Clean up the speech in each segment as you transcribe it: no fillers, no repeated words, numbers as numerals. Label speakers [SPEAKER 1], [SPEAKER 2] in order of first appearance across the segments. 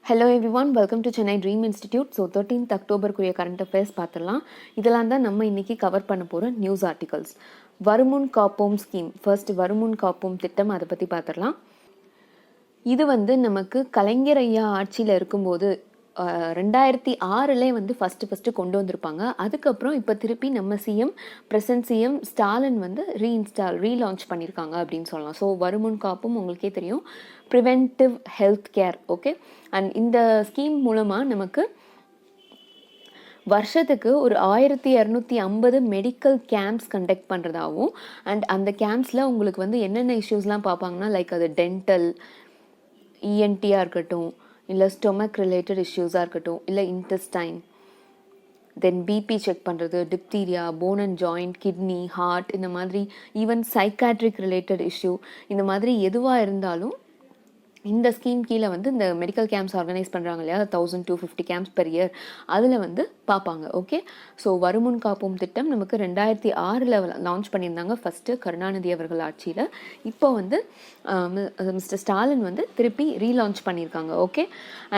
[SPEAKER 1] Hello everyone, welcome to Chennai Dream Institute. So 13th October குரிய current affairs பார்த்துடலாம். இதெல்லாம் தான் நம்ம இன்னைக்கு கவர் பண்ண போகிற நியூஸ் ஆர்டிகல்ஸ். வருமுன் காப்போம் ஸ்கீம், ஃபர்ஸ்ட் வருமுன் காப்போம் திட்டம், அதை பற்றி பார்த்துடலாம். இது நமக்கு கலைஞர் ஐயா ஆட்சியில் இருக்கும்போது 2006 ஃபஸ்ட்டு கொண்டு வந்திருப்பாங்க. அதுக்கப்புறம் இப்போ திருப்பி நம்ம பிரசன்ட் சிஎம் ஸ்டாலின் ரீலான்ச் பண்ணியிருக்காங்க அப்படின்னு சொல்லலாம். ஸோ வருமுன் காப்பும் உங்களுக்கே தெரியும், preventive health care. Okay, and இந்த ஸ்கீம் மூலமாக நமக்கு வருஷத்துக்கு ஒரு 1250 மெடிக்கல் கேம்ப்ஸ் கண்டக்ட் பண்ணுறதாகவும், அண்ட் அந்த கேம்ப்ஸில் உங்களுக்கு என்னென்ன இஷ்யூஸ்லாம் பார்ப்பாங்கன்னா, லைக் அது டென்டல், இஎன்டியாக இருக்கட்டும், இல்லை ஸ்டொமக் ரிலேட்டட் இஷ்யூஸாக இருக்கட்டும், இல்லை இன்டெஸ்டைன், தென் பிபி செக் பண்ணுறது, diphtheria, bone and joint, kidney, heart, இந்த மாதிரி ஈவன் சைக்காட்ரிக் ரிலேட்டட் இஷ்யூ, இந்த மாதிரி எதுவாக இருந்தாலும் இந்த ஸ்கீம் கீழே இந்த மெடிக்கல் கேம்ப்ஸ் ஆர்கனைஸ் பண்ணுறாங்க இல்லையா, 1250 கேம்ப்ஸ் பெர் இயர், அதில் பார்ப்பாங்க. ஓகே, ஸோ வருமுன் காப்போம் திட்டம் நமக்கு 2006 லான்ச் பண்ணியிருந்தாங்க ஃபஸ்ட்டு கருணாநிதி அவர்கள் ஆட்சியில். இப்போ மிஸ்டர் ஸ்டாலின் திருப்பி ரீலான்ச் பண்ணியிருக்காங்க. ஓகே,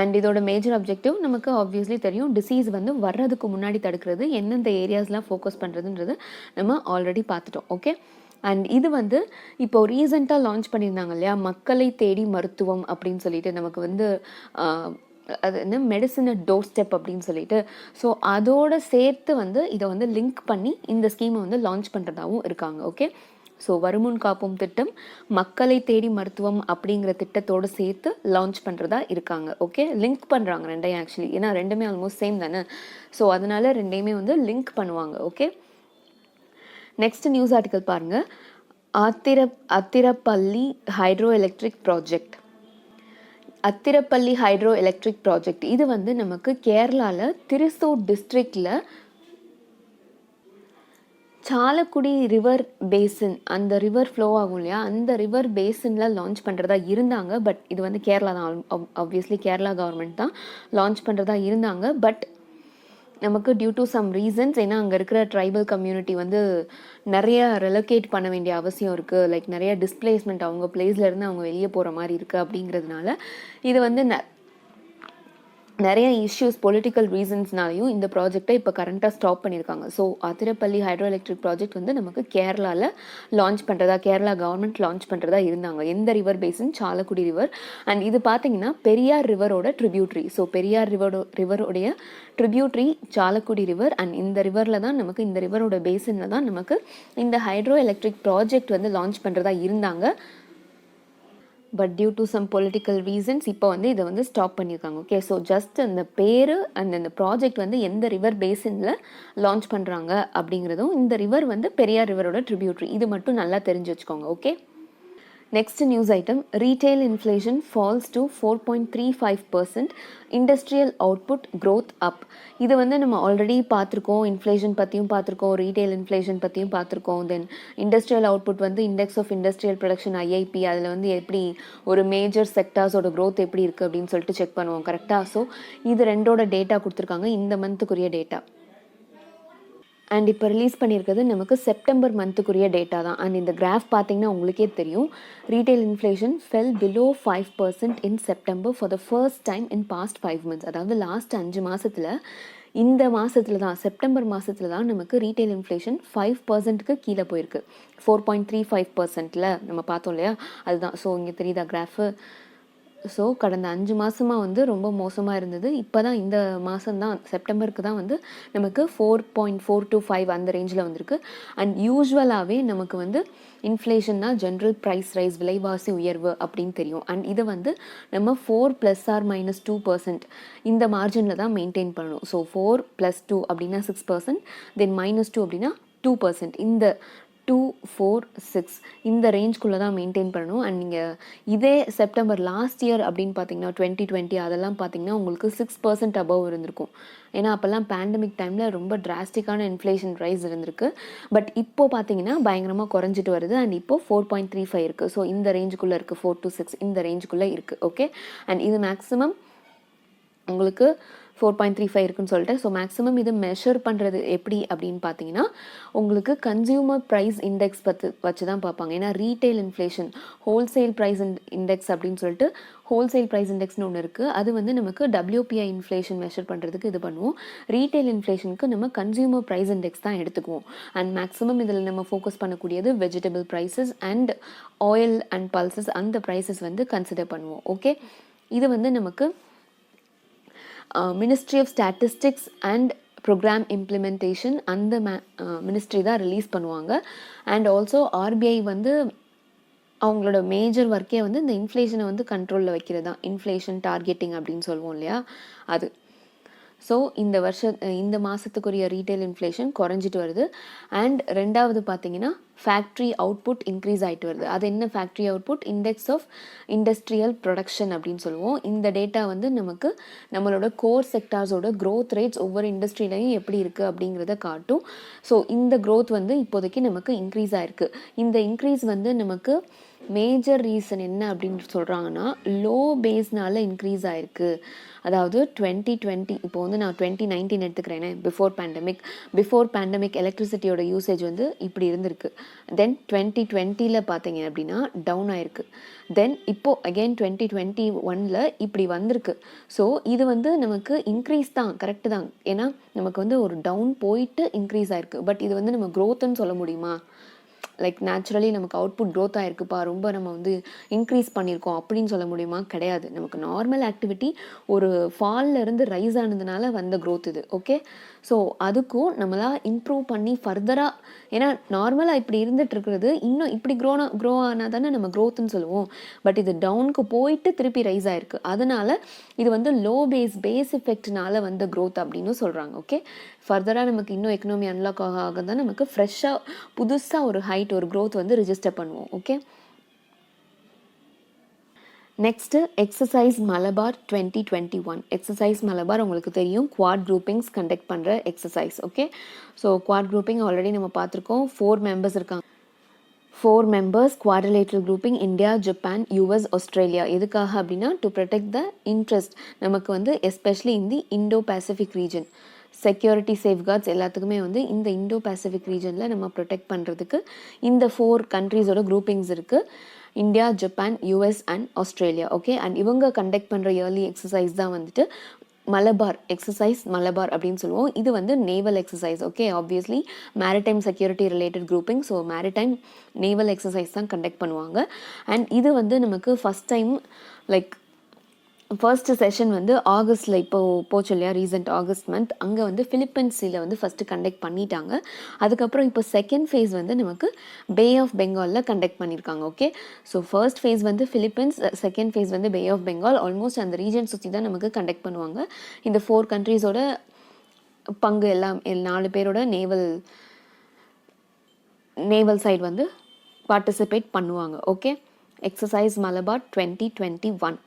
[SPEAKER 1] அண்ட் இதோட மேஜர் அப்ஜெக்டிவ் நமக்கு ஆப்வியஸ்லி தெரியும், டிசீஸ் வர்றதுக்கு முன்னாடி தடுக்கிறது, எந்தெந்த ஏரியாஸ்லாம் ஃபோக்கஸ் பண்ணுறதுன்றது நம்ம ஆல்ரெடி பார்த்துட்டோம். ஓகே, அண்ட் இது இப்போ ரீசெண்டாக லான்ச் பண்ணியிருந்தாங்க இல்லையா, மக்களை தேடி மருத்துவம் அப்படின்னு சொல்லிட்டு, நமக்கு அது என்ன மெடிசன் அட் டோர் ஸ்டெப் அப்படின்னு சொல்லிட்டு, ஸோ அதோட சேர்த்து இதை லிங்க் பண்ணி இந்த ஸ்கீமை லான்ச் பண்ணுறதாகவும் இருக்காங்க. ஓகே, ஸோ வருமுன் காப்போம் திட்டம் மக்களை தேடி மருத்துவம் அப்படிங்கிற திட்டத்தோடு சேர்த்து லான்ச் பண்ணுறதா இருக்காங்க. ஓகே, லிங்க் பண்ணுறாங்க ரெண்டையும் ஆக்சுவலி, ஏன்னா ரெண்டுமே ஆல்மோஸ்ட் சேம் தானே, ஸோ அதனால ரெண்டையுமே லிங்க் பண்ணுவாங்க. ஓகே, நெக்ஸ்ட் நியூஸ் ஆர்டிக்கல் பாருங்கள். Athirappilly hydro electric project. Athirappilly hydro electric project இது நமக்கு கேரளாவில் திருசூர் டிஸ்ட்ரிக்டில் சாலக்குடி ரிவர் பேசின், அந்த ரிவர் ஃப்ளோ ஆகும் இல்லையா, அந்த ரிவர் பேசினில் லான்ச் பண்ணுறதா இருந்தாங்க. பட் இது கேரளா தான், ஆப்வியஸ்லி கேரளா கவர்மெண்ட் தான் லான்ச் பண்ணுறதா இருந்தாங்க. பட் நமக்கு டியூ டு சம் ரீசன்ஸ், ஏன்னா அங்கே இருக்கிற ட்ரைபல் கம்யூனிட்டி நிறைய ரெலோகேட் பண்ண வேண்டிய அவசியம் இருக்குது, லைக் நிறைய டிஸ்பிளேஸ்மெண்ட், அவங்க பிளேஸ்லேருந்து அவங்க வெளியே போகிற மாதிரி இருக்குது. அப்படிங்கிறதுனால இது நிறைய இஷ்யூஸ், பொலிட்டிக்கல் ரீசன்ஸ்னாலையும் இந்த ப்ராஜெக்டை இப்போ கரண்ட்டாக ஸ்டாப் பண்ணியிருக்காங்க. So Athirappilly hydro electric project நமக்கு கேரளாவில் லான்ச் பண்ணுறதா, கேரளா கவர்மெண்ட் லான்ச் பண்ணுறதா இருந்தாங்க. எந்த river basin? Chalakudy river. And இது பார்த்தீங்கன்னா பெரியார் ரிவரோட ட்ரிபியூட்ரி. ஸோ பெரியார் ரிவரோடைய ட்ரிபியூட்ரி சாலக்குடி ரிவர். அண்ட் இந்த ரிவரில் தான் நமக்கு, இந்த ரிவரோட பேசினில் தான் நமக்கு இந்த ஹைட்ரோ எலக்ட்ரிக் ப்ராஜெக்ட் லான்ச் பண்ணுறதா இருந்தாங்க. But due to some political reasons இப்போ இதை ஸ்டாப் பண்ணியிருக்காங்க. ஓகே, ஸோ ஜஸ்ட் அந்த பேர் அண்ட் இந்த ப்ராஜெக்ட் எந்த ரிவர் பேசினில் லான்ச் பண்ணுறாங்க அப்படிங்கிறதும், இந்த ரிவர் பெரியார் ரிவரோட ட்ரிபியூட்ரி, இது மட்டும் நல்லா தெரிஞ்சு வச்சுக்கோங்க. Okay, next news item. Retail inflation falls to 4.35%, industrial output growth up. இது நம்ம ஆல்ரெடி பார்த்துருக்கோம், இன்ஃப்ளேஷன் பற்றியும் பார்த்துருக்கோம், ரீட்டைல் இன்ஃப்ளேஷன் பற்றியும் பார்த்துருக்கோம். Then industrial output index of industrial production IIP, அதில் எப்படி ஒரு மேஜர் செக்டார்ஸோட க்ரோத் எப்படி இருக்குது அப்படின்னு சொல்லிட்டு செக் பண்ணுவோம். கரெக்டாக? ஸோ இது ரெண்டோட டேட்டா கொடுத்துருக்காங்க, இந்த மந்த்துக்குரிய டேட்டா. அண்ட் இப்போ ரிலீஸ் பண்ணியிருக்கிறது நமக்கு செப்டம்பர் மந்த்துக்குரிய டேட்டா தான். அண்ட் இந்த கிராஃப் பார்த்தீங்கன்னா உங்களுக்கே தெரியும், retail inflation fell below 5% in September for the first time in past 5 months. அதாவது லாஸ்ட் 5 மாதத்தில் இந்த மாதத்தில் தான், செப்டம்பர் மாதத்தில் தான் நமக்கு ரீட்டைல் இன்ஃப்ளேஷன் 5%க்கு கீழே போயிருக்கு. 4.35%ல் நம்ம பார்த்தோம் இல்லையா, அதுதான். ஸோ இங்கே தெரியுதா கிராஃபு? ஸோ கடந்த 5 மாதமாக ரொம்ப மோசமாக இருந்தது. இப்போ தான் இந்த மாதம்தான், செப்டம்பருக்கு தான் நமக்கு 4.425 அந்த ரேஞ்சில் வந்திருக்கு. அண்ட் யூஸ்வலாகவே நமக்கு இன்ஃப்ளேஷன்னா ஜென்ரல் ப்ரைஸ் ரைஸ், விலைவாசி உயர்வு அப்படின்னு தெரியும். அண்ட் இதை நம்ம 4 ± 2% இந்த மார்ஜினில் தான் மெயின்டைன் பண்ணணும். ஸோ 4 + 2 அப்படின்னா 6%, தென் -2 அப்படின்னா 2%. இந்த 2, 4, 6 இந்த ரேஞ்ச்குள்ளே தான் மெயின்டைன் பண்ணணும். அண்ட் நீங்கள் இதே செப்டம்பர் லாஸ்ட் இயர் அப்படின்னு பார்த்தீங்கன்னா 2020 அதெல்லாம் பார்த்தீங்கன்னா உங்களுக்கு 6% அபவ் இருந்திருக்கும். ஏன்னா அப்போல்லாம் பேண்டமிக் டைமில் ரொம்ப டிராஸ்டிக்கான இன்ஃப்ளேஷன் ரைஸ் இருந்திருக்கு. பட் இப்போது பார்த்தீங்கன்னா பயங்கரமாக குறைஞ்சிட்டு வருது. அண்ட் இப்போது 4.35 இருக்குது. ஸோ இந்த ரேஞ்சுக்குள்ளே இருக்குது, 4 to 6 இந்த ரேஞ்சுக்குள்ளே இருக்குது. ஓகே, அண்ட் இது மேக்ஸிமம் உங்களுக்கு 4.35 இருக்குன்னு சொல்லிட்டு. ஸோ மேக்ஸிமம் இது மெஷர் பண்ணுறது எப்படி அப்படின்னு பார்த்தீங்கன்னா உங்களுக்கு கன்சியூமர் ப்ரைஸ் இண்டெக்ஸ் வச்சு தான் பார்ப்பாங்க. ஏன்னா retail inflation, wholesale price index அப்படின்னு சொல்லிட்டு ஹோல்சேல் ப்ரைஸ் இண்டெக்ஸ்னு ஒன்று இருக்குது. அது வந்து நமக்கு WPI இன்ஃப்ளேஷன் மெஷர் பண்ணுறதுக்கு இது பண்ணுவோம். ரீட்டைல் இன்ஃப்ளேஷனுக்கு நம்ம கன்சியூமர் ப்ரைஸ் இண்டெக்ஸ் தான் எடுத்துக்குவோம். அண்ட் மேக்ஸிமம் இதில் நம்ம ஃபோக்கஸ் பண்ணக்கூடியது vegetable prices and oil and pulses, அந்த ப்ரைஸஸ் வந்து கன்சிடர் பண்ணுவோம். ஓகே, இது வந்து நமக்கு ministry of statistics and programme implementation அந்த மினிஸ்ட்ரி தான் ரிலீஸ் பண்ணுவாங்க. அண்ட் ஆல்சோ RBI வந்து அவங்களோட மேஜர் ஒர்க்கே வந்து இந்த இன்ஃப்ளேஷனை வந்து கண்ட்ரோலில் வைக்கிறது தான். இன்ஃப்ளேஷன் டார்கெட்டிங் அப்படின்னு சொல்லுவோம் இல்லையா, அது. ஸோ இந்த மாதத்துக்குரிய ரீட்டைல் இன்ஃப்ளேஷன் குறைஞ்சிட்டு வருது. அண்ட் ரெண்டாவது பார்த்தீங்கன்னா ஃபேக்ட்ரி அவுட்புட் இன்க்ரீஸ் ஆகிட்டு வருது. அது என்ன factory output? Index of industrial production அப்படின்னு சொல்லுவோம். இந்த டேட்டா வந்து நமக்கு நம்மளோட கோர் செக்டார்ஸோட க்ரோத் ரேட்ஸ் ஒவ்வொரு இண்டஸ்ட்ரியிலையும் எப்படி இருக்குது அப்படிங்கிறத காட்டும். ஸோ இந்த க்ரோத் வந்து இப்போதைக்கு நமக்கு இன்க்ரீஸ் ஆகிருக்கு. இந்த இன்க்ரீஸ் வந்து நமக்கு மேஜர் ரீசன் என்ன அப்படின்னு சொல்கிறாங்கன்னா லோ பேஸ்னால இன்க்ரீஸ் ஆகிருக்கு. அதாவது 2020, இப்போ வந்து நான் 2019 எடுத்துக்கிறேனே, பிஃபோர் பேண்டமிக் எலக்ட்ரிசிட்டியோட யூசேஜ் வந்து இப்படி இருந்திருக்கு. தென் 2020 பார்த்தீங்க அப்படின்னா டவுன் ஆயிருக்கு. தென் இப்போது அகெயின் 2021 இப்படி வந்திருக்கு. ஸோ இது வந்து நமக்கு இன்க்ரீஸ் தான், கரெக்டு தான். ஏன்னா நமக்கு வந்து ஒரு டவுன் போயிட்டு இன்க்ரீஸ் ஆயிருக்கு. பட் இது வந்து நம்ம க்ரோத்துன்னு சொல்ல முடியுமா? லைக் நேச்சுரலி நமக்கு அவுட்புட் க்ரோத் ஆகிருக்குப்பா, ரொம்ப நம்ம வந்து இன்க்ரீஸ் பண்ணியிருக்கோம் அப்படின்னு சொல்ல முடியுமா? கிடையாது. நமக்கு நார்மல் ஆக்டிவிட்டி ஒரு ஃபால்ல இருந்து ரைஸ் ஆனதுனால வந்த க்ரோத் இது. ஓகே, ஸோ அதுக்கும் நம்மளா இம்ப்ரூவ் பண்ணி ஃபர்தராக, ஏன்னா நார்மலாக இப்படி இருந்துட்டு இருக்கிறது இன்னும் இப்படி க்ரோ ஆனால் தானே நம்ம க்ரோத்துன்னு சொல்லுவோம். பட் இது டவுனுக்கு போயிட்டு திருப்பி ரைஸ் ஆயிருக்கு. அதனால இது வந்து லோ பேஸ் எஃபெக்ட்னால வந்த க்ரோத் அப்படின்னு சொல்கிறாங்க. ஓகே, ஃபர்தராக நமக்கு இன்னும் எக்கனாமி அன்லாக் ஆக தான் நமக்கு ஃப்ரெஷ்ஷாக புதுசாக ஒரு ஹைட், ஒரு க்ரோத் வந்து ரிஜிஸ்டர் பண்ணுவோம். Okay, next exercise Malabar 2021. Exercise Malabar உங்களுக்கு தெரியும், குவாட் குரூப்பிங்ஸ் கண்டக்ட் பண்ணுற exercise. Okay, so quad grouping already நம்ம பார்த்துருக்கோம். 4 மெம்பர்ஸ் இருக்காங்க. 4 members quadrilateral grouping, India, Japan, US, Australia. எதுக்காக அப்படின்னா டு ப்ரொடெக்ட் த இன்ட்ரெஸ்ட் நமக்கு வந்து especially in the Indo Pacific region. Security safeguards எல்லாத்துக்குமே வந்து இந்த இண்டோ பசிபிக் ரீஜனில் நம்ம ப்ரொடெக்ட் பண்ணுறதுக்கு இந்த 4 கண்ட்ரீஸோட குரூப்பிங்ஸ் இருக்குது. India, Japan, US and Australia. Okay, and இவங்க கண்டக்ட் பண்ணுற இயர்லி எக்ஸசைஸ் தான் வந்துட்டு மலபார் எக்ஸசைஸ், மலபார் அப்படின்னு சொல்லுவோம். இது வந்து naval exercise. Okay, obviously maritime security related grouping. So maritime naval exercise தான் கண்டக்ட் பண்ணுவாங்க. அண்ட் இது வந்து நமக்கு first time like first session வந்து ஆகஸ்டில் இப்போ போச்சு இல்லையா, ரீசெண்ட் ஆகஸ்ட் மந்த், அங்கே வந்து ஃபிலிப்பைன்ஸில் வந்து ஃபஸ்ட்டு கண்டக்ட் பண்ணிட்டாங்க. அதுக்கப்புறம் இப்போ செகண்ட் ஃபேஸ் வந்து நமக்கு பே ஆஃப் பெங்காலில் கண்டக்ட் பண்ணியிருக்காங்க. ஓகே, ஸோ ஃபர்ஸ்ட் ஃபேஸ் வந்து ஃபிலிப்பைன்ஸ், செகண்ட் ஃபேஸ் வந்து பே ஆஃப் பெங்கால். ஆல்மோஸ்ட் அந்த ரீஜன் சுற்றி தான் நமக்கு கண்டக்ட் பண்ணுவாங்க. இந்த 4 கண்ட்ரீஸோட பங்கு எல்லாம் 4 பேரோட நேவல் சைடு வந்து பார்ட்டிசிபேட் பண்ணுவாங்க. Okay, exercise Malabar 2021.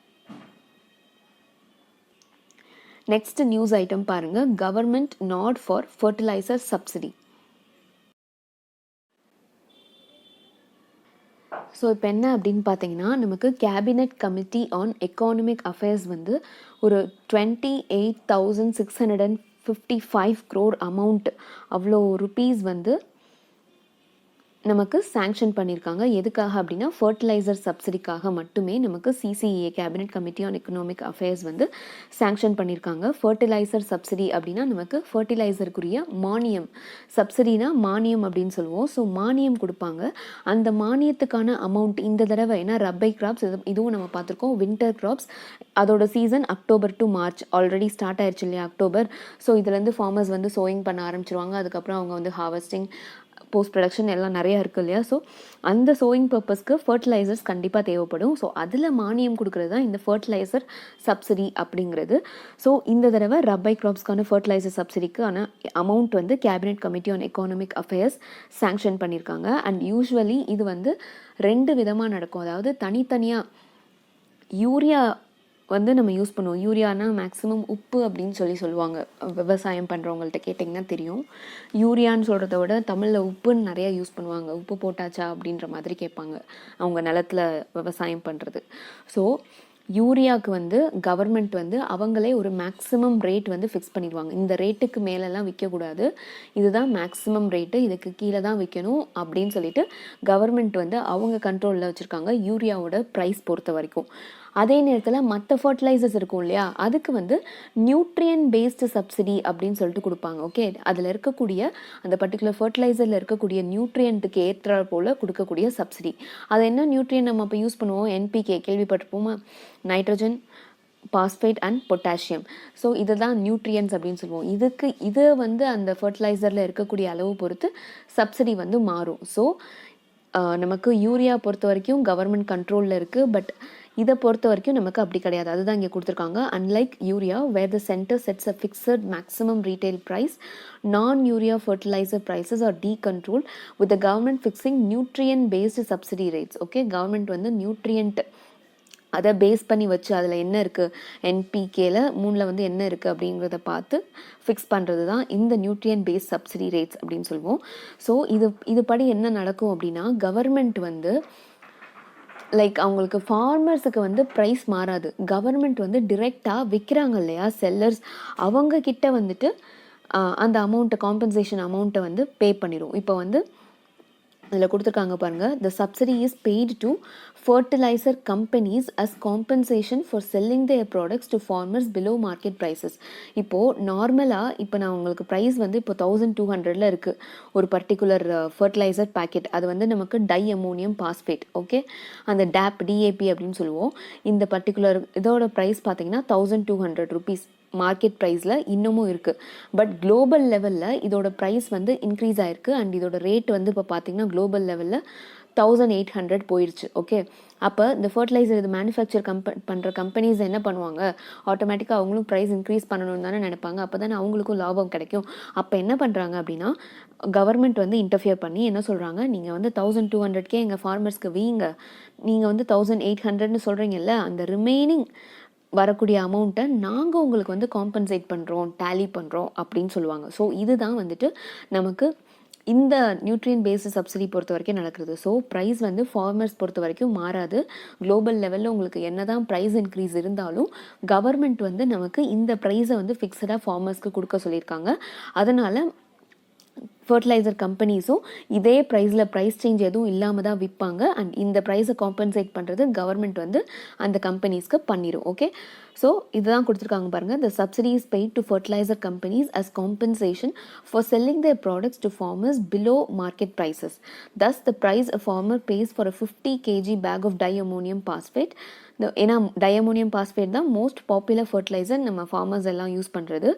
[SPEAKER 1] Next news item பாருங்க, government nod for fertiliser subsidy. So இப்போ என்ன அப்படின்னு பார்த்தீங்கன்னா நமக்கு cabinet committee on economic affairs வந்து ஒரு 28,655 crore அமௌண்ட், அவ்வளோ ருபீஸ் வந்து நமக்கு சாங்ஷன் பண்ணியிருக்காங்க. எதுக்காக அப்படின்னா ஃபர்டிலைசர் சப்சிடிக்காக மட்டுமே நமக்கு CCEA cabinet committee on economic affairs வந்து சாங்ஷன் பண்ணியிருக்காங்க. ஃபர்டிலைசர் சப்சிடி அப்படின்னா நமக்கு ஃபர்டிலைசருக்குரிய மானியம், சப்சிடினா மானியம் அப்படின்னு சொல்லுவோம். ஸோ மானியம் கொடுப்பாங்க. அந்த மானியத்துக்கான அமௌண்ட் இந்த தடவை, ஏன்னா ரப்பை கிராப்ஸ் இதுவும் நம்ம பார்த்துருக்கோம், வின்டர் கிராப்ஸ் அதோட season October to March already start ஆயிடுச்சு இல்லையா, அக்டோபர். ஸோ இதுலேருந்து ஃபார்மர்ஸ் வந்து சோயிங் பண்ண ஆரம்பிச்சிருவாங்க. அதுக்கப்புறம் அவங்க வந்து ஹார்வெஸ்டிங், போஸ்ட் ப்ரொடக்ஷன் எல்லாம் நிறையா இருக்குது இல்லையா. ஸோ அந்த சோயிங் பர்பஸ்க்கு ஃபர்டிலைசர்ஸ் கண்டிப்பாக தேவைப்படும். ஸோ அதில் மானியம் கொடுக்குறது தான் இந்த ஃபர்டிலைசர் சப்சிடி அப்படிங்கிறது. ஸோ இந்த தடவை ரப்பை கிராப்ஸ்க்கான ஃபர்டிலைசர் சப்சிடிக்கான அமௌண்ட் வந்து cabinet committee on economic affairs sanction பண்ணியிருக்காங்க. அண்ட் யூஸ்வலி இது வந்து 2 விதமாக நடக்கும். அதாவது தனித்தனியாக யூரியா வந்து நம்ம யூஸ் பண்ணுவோம். யூரியானா மேக்ஸிமம் உப்பு அப்படின்னு சொல்லுவாங்க. விவசாயம் பண்ணுறவங்கள்ட்ட கேட்டிங்கன்னா தெரியும். யூரியான்னு சொல்கிறத விட தமிழில் உப்புன்னு நிறையா யூஸ் பண்ணுவாங்க. உப்பு போட்டாச்சா அப்படின்ற மாதிரி கேட்பாங்க அவங்க நிலத்தில் விவசாயம் பண்ணுறது. ஸோ யூரியாவுக்கு வந்து கவர்மெண்ட் வந்து அவங்களே ஒரு மேக்ஸிமம் ரேட் வந்து ஃபிக்ஸ் பண்ணிடுவாங்க. இந்த ரேட்டுக்கு மேலெல்லாம் விற்கக்கூடாது, இதுதான் மேக்ஸிமம் ரேட்டு, இதுக்கு கீழே தான் விற்கணும் அப்படின்னு சொல்லிட்டு கவர்மெண்ட் வந்து அவங்க கண்ட்ரோலில் வச்சுருக்காங்க யூரியாவோட ப்ரைஸ் பொறுத்த வரைக்கும். அதே நேரத்தில் மற்ற ஃபர்டிலைசர்ஸ் இருக்கும் இல்லையா, அதுக்கு வந்து நியூட்ரியன் பேஸ்டு சப்சிடி அப்படின்னு சொல்லிட்டு கொடுப்பாங்க. ஓகே, அதில் இருக்கக்கூடிய அந்த பர்டிகுலர் ஃபர்டிலைசரில் இருக்கக்கூடிய நியூட்ரியன்ட்டுக்கு ஏற்ற போல் கொடுக்கக்கூடிய சப்சிடி. அது என்ன நியூட்ரியன் நம்ம இப்போ யூஸ் பண்ணுவோம்? என்பிகே கேள்விப்பட்டிருப்போமா? Nitrogen, phosphate and potassium. So இதை தான் நியூட்ரியன்ஸ் அப்படின்னு சொல்லுவோம். இது வந்து அந்த ஃபர்டிலைசரில் இருக்கக்கூடிய அளவு பொறுத்து சப்சிடி வந்து மாறும். ஸோ நமக்கு யூரியா பொறுத்த வரைக்கும் கவர்மெண்ட் கண்ட்ரோலில் இருக்குது, பட் இதை பொறுத்த வரைக்கும் நமக்கு அப்படி கிடையாது. அதுதான் இங்கே கொடுத்துருக்காங்க. Unlike urea where the centre sets a fixed maximum retail price, non-urea fertilizer prices are decontrolled with the government fixing nutrient based subsidy rates. Okay, government வந்து நியூட்ரியன்ட் அதை பேஸ் பண்ணி வச்சு அதில் என்ன இருக்குது, என்பிகேல 3ல் வந்து என்ன இருக்குது அப்படிங்கிறத பார்த்து ஃபிக்ஸ் பண்ணுறது தான் இந்த நியூட்ரியன் பேஸ் சப்சிடி ரேட்ஸ் அப்படின்னு சொல்லுவோம். ஸோ இது படி என்ன நடக்கும் அப்படின்னா, கவர்மெண்ட் வந்து லைக் அவங்களுக்கு ஃபார்மர்ஸுக்கு வந்து ப்ரைஸ் மாறாது. கவர்மெண்ட் வந்து டிரெக்டாக விற்கிறாங்க இல்லையா செல்லர்ஸ், அவங்கக்கிட்ட வந்துட்டு அந்த அமௌண்ட்டை, காம்பன்சேஷன் அமௌண்ட்டை வந்து பே பண்ணிடும். இப்போ வந்து இதில் கொடுத்துருக்காங்க பாருங்கள், the subsidy is paid to fertilizer companies as compensation for selling their products to farmers below market prices. இப்போது நார்மலாக இப்போ நான் உங்களுக்கு ப்ரைஸ் வந்து இப்போ 1200 இருக்குது ஒரு பர்டிகுலர் ஃபர்டிலைசர் பேக்கெட். அது வந்து நமக்கு டை அமோனியம் பாஸ்பேட். ஓகே, அந்த டிஏபி அப்படின்னு சொல்லுவோம். இந்த பர்டிகுலர் இதோட ப்ரைஸ் பார்த்தீங்கன்னா 1200 rupees மார்க்கெட் ப்ரைஸில் இன்னமும் இருக்குது. பட் குளோபல் லெவலில் இதோட ப்ரைஸ் வந்து இன்க்ரீஸ் ஆகிருக்கு. அண்ட் இதோட ரேட் வந்து இப்போ பார்த்தீங்கன்னா குளோபல் லெவலில் 1800 போயிடுச்சு. ஓகே, அப்போ இந்த ஃபர்டிலைசர் இது மேனுஃபேக்சர் பண்ணுற கம்பெனிஸ் என்ன பண்ணுவாங்க, ஆட்டோமேட்டிக்காக அவங்களும் ப்ரைஸ் இன்க்ரீஸ் பண்ணணும்னு தானே நினைப்பாங்க. அப்போ தானே அவங்களுக்கும் லாபம் கிடைக்கும். அப்போ என்ன பண்ணுறாங்க அப்படின்னா, கவர்மெண்ட் வந்து இன்டர்ஃபியர் பண்ணி என்ன சொல்கிறாங்க, நீங்கள் வந்து 1200 எங்கள் ஃபார்மர்ஸ்க்கு வீங்க, நீங்கள் வந்து 1800 சொல்கிறீங்கல்ல, அந்த ரிமைனிங் வரக்கூடிய அமௌண்ட்டை நாங்கள் உங்களுக்கு வந்து காம்பன்சேட் பண்ணுறோம், டேலி பண்ணுறோம் அப்படின்னு சொல்லுவாங்க. ஸோ இதுதான் வந்துட்டு நமக்கு இந்த நியூட்ரியன் பேஸ்டு சப்சிடி பொறுத்த வரைக்கும் நடக்கிறது. ஸோ ப்ரைஸ் வந்து ஃபார்மர்ஸ் பொறுத்த வரைக்கும் மாறாது. குளோபல் லெவலில் உங்களுக்கு என்ன தான் ப்ரைஸ் இன்க்ரீஸ் இருந்தாலும் கவர்மெண்ட் வந்து நமக்கு இந்த ப்ரைஸை வந்து ஃபிக்ஸடாக ஃபார்மர்ஸ்க்கு கொடுக்க சொல்லியிருக்காங்க. அதனால் ஃபர்டிலைசர் கம்பெனிஸும் இதே ப்ரைஸில் ப்ரைஸ் சேஞ்ச் எதுவும் இல்லாமல் தான் விற்பாங்க. அண்ட் இந்த ப்ரைஸை காம்பன்சேட் பண்ணுறது கவர்மெண்ட் வந்து அந்த கம்பெனிஸ்க்கு பண்ணிடும். ஓகே, ஸோ இதுதான் கொடுத்துருக்காங்க பாருங்கள், the subsidy is paid to fertiliser companies as compensation for selling their products to farmers below market prices. Thus the price a farmer pays for a 50 kg bag of diammonium phosphate. ஏன்னா diammonium phosphate தான் most popular fertiliser நம்ம farmers எல்லாம் use பண்ணுறது.